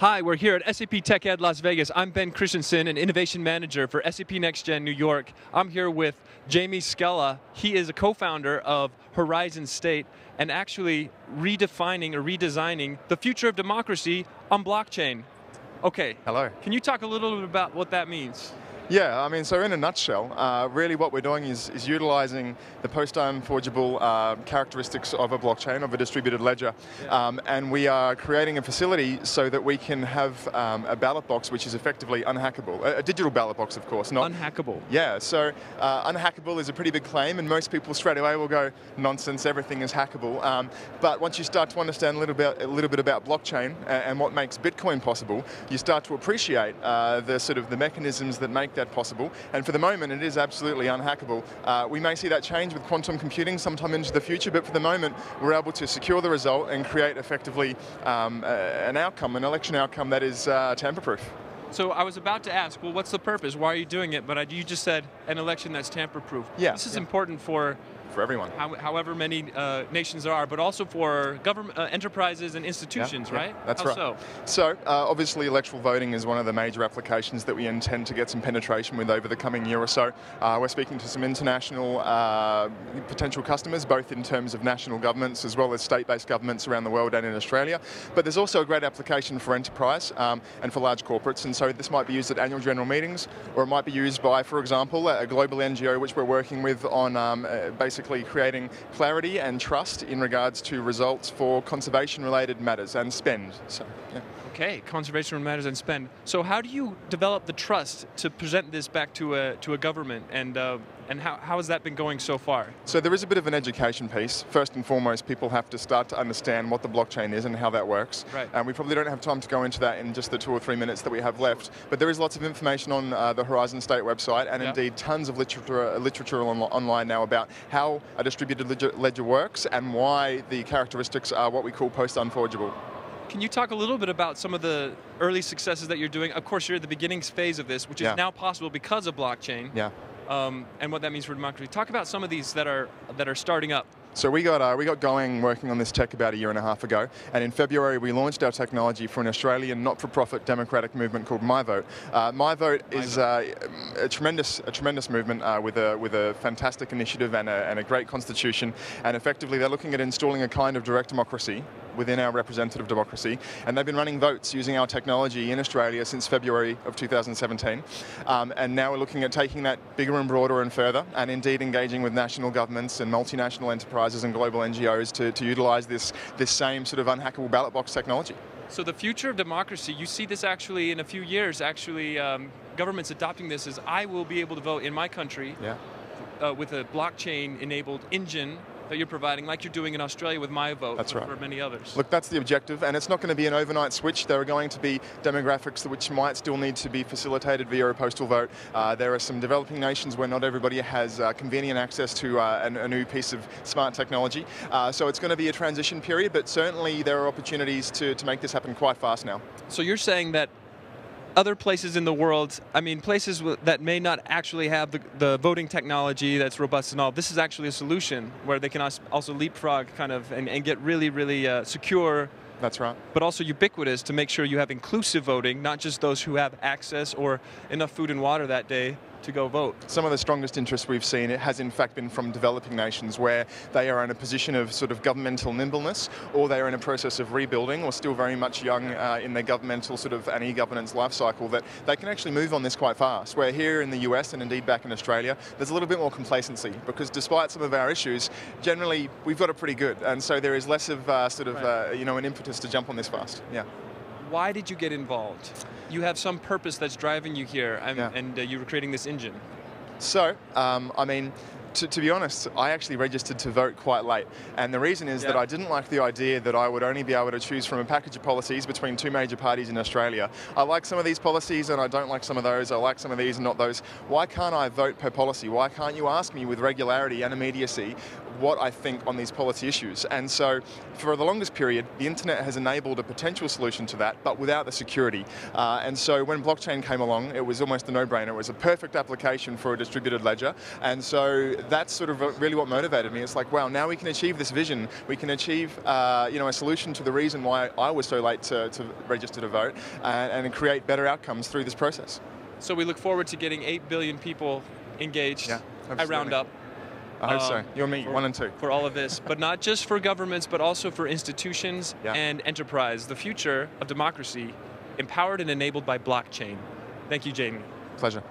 Hi, we're here at SAP TechEd Las Vegas. I'm Ben Christensen, an Innovation Manager for SAP Next-Gen New York. I'm here with Jamie Skella. He is a co-founder of Horizon State and actually redefining or redesigning the future of democracy on blockchain. Okay. Hello. Can you talk a little bit about what that means? Yeah, I mean, so in a nutshell, really what we're doing is utilizing the post-time forgeable characteristics of a blockchain, of a distributed ledger, and we are creating a facility so that we can have a ballot box which is effectively unhackable. A digital ballot box, of course. Not unhackable. Yeah, so unhackable is a pretty big claim, and most people straight away will go, nonsense, everything is hackable. But once you start to understand a little bit about blockchain and what makes Bitcoin possible, you start to appreciate the mechanisms that make that possible, and for the moment it is absolutely unhackable. We may see that change with quantum computing sometime into the future, but for the moment we're able to secure the result and create effectively an outcome, an election outcome that is tamper-proof. So I was about to ask, well, what's the purpose? Why are you doing it? But you just said an election that's tamper-proof. Yeah. This is important for everyone. However many nations there are, but also for government enterprises and institutions, right? That's right. So obviously electoral voting is one of the major applications that we intend to get some penetration with over the coming year or so. We're speaking to some international potential customers, both in terms of national governments as well as state-based governments around the world and in Australia. But there's also a great application for enterprise and for large corporates, and so this might be used at annual general meetings, or it might be used by, for example, a global NGO which we're working with on basically creating clarity and trust in regards to results for conservation-related matters and spend. So, yeah. Okay, conservation matters and spend. So how do you develop the trust to present this back to a government, and how has that been going so far? So there is a bit of an education piece. First and foremost, people have to start to understand what the blockchain is and how that works. Right. And we probably don't have time to go into that in just the 2 or 3 minutes that we have left, but there is lots of information on the Horizon State website, and indeed tons of literature online now about how a distributed ledger works and why the characteristics are what we call post-unforgeable. Can you talk a little bit about some of the early successes that you're doing? Of course, you're at the beginning phase of this, which is now possible because of blockchain. Yeah. And what that means for democracy. Talk about some of these that are starting up. So we got going working on this tech about 1.5 years ago, and in February we launched our technology for an Australian not-for-profit democratic movement called MyVote. MyVote is a tremendous movement with a fantastic initiative and a great constitution, and effectively they're looking at installing a kind of direct democracy within our representative democracy, and they've been running votes using our technology in Australia since February of 2017, and now we're looking at taking that bigger and broader and further, and indeed engaging with national governments and multinational enterprises and global NGOs to utilize this same sort of unhackable ballot box technology. So the future of democracy, you see this actually in a few years, governments adopting this as I will be able to vote in my country with a blockchain-enabled engine that you're providing, like you're doing in Australia with MyVote. That's right. For many others. Look, that's the objective, and it's not going to be an overnight switch. There are going to be demographics which might still need to be facilitated via a postal vote. There are some developing nations where not everybody has convenient access to a new piece of smart technology. So it's going to be a transition period, but certainly there are opportunities to make this happen quite fast now. So you're saying that other places in the world, I mean places that may not actually have the voting technology that's robust and all, this is actually a solution where they can also leapfrog kind of and get really, really secure. That's right. But also ubiquitous to make sure you have inclusive voting, not just those who have access or enough food and water that day to go vote. Some of the strongest interest we've seen, it has in fact been from developing nations where they are in a position of sort of governmental nimbleness, or they are in a process of rebuilding, or still very much young in their governmental sort of and e-governance life cycle, that they can actually move on this quite fast. Where here in the US and indeed back in Australia, there's a little bit more complacency, because despite some of our issues, generally we've got it pretty good, and so there is less of an impetus to jump on this fast. Yeah. Why did you get involved? You have some purpose that's driving you here, and you were creating this engine. So, I mean, to be honest, I actually registered to vote quite late, and the reason is that I didn't like the idea that I would only be able to choose from a package of policies between 2 major parties in Australia. I like some of these policies and I don't like some of those. I like some of these and not those. Why can't I vote per policy? Why can't you ask me with regularity and immediacy what I think on these policy issues? And so for the longest period, the internet has enabled a potential solution to that, but without the security. And so when blockchain came along, it was almost a no-brainer. It was a perfect application for a distributed ledger, and so that's sort of really what motivated me. It's like, wow, now we can achieve this vision. We can achieve a solution to the reason why I was so late to register to vote, and create better outcomes through this process. So we look forward to getting 8 billion people engaged. Yeah, I round up. I hope so. You and me, 1 and 2. For all of this, but not just for governments, but also for institutions and enterprise. The future of democracy, empowered and enabled by blockchain. Thank you, Jamie. Pleasure.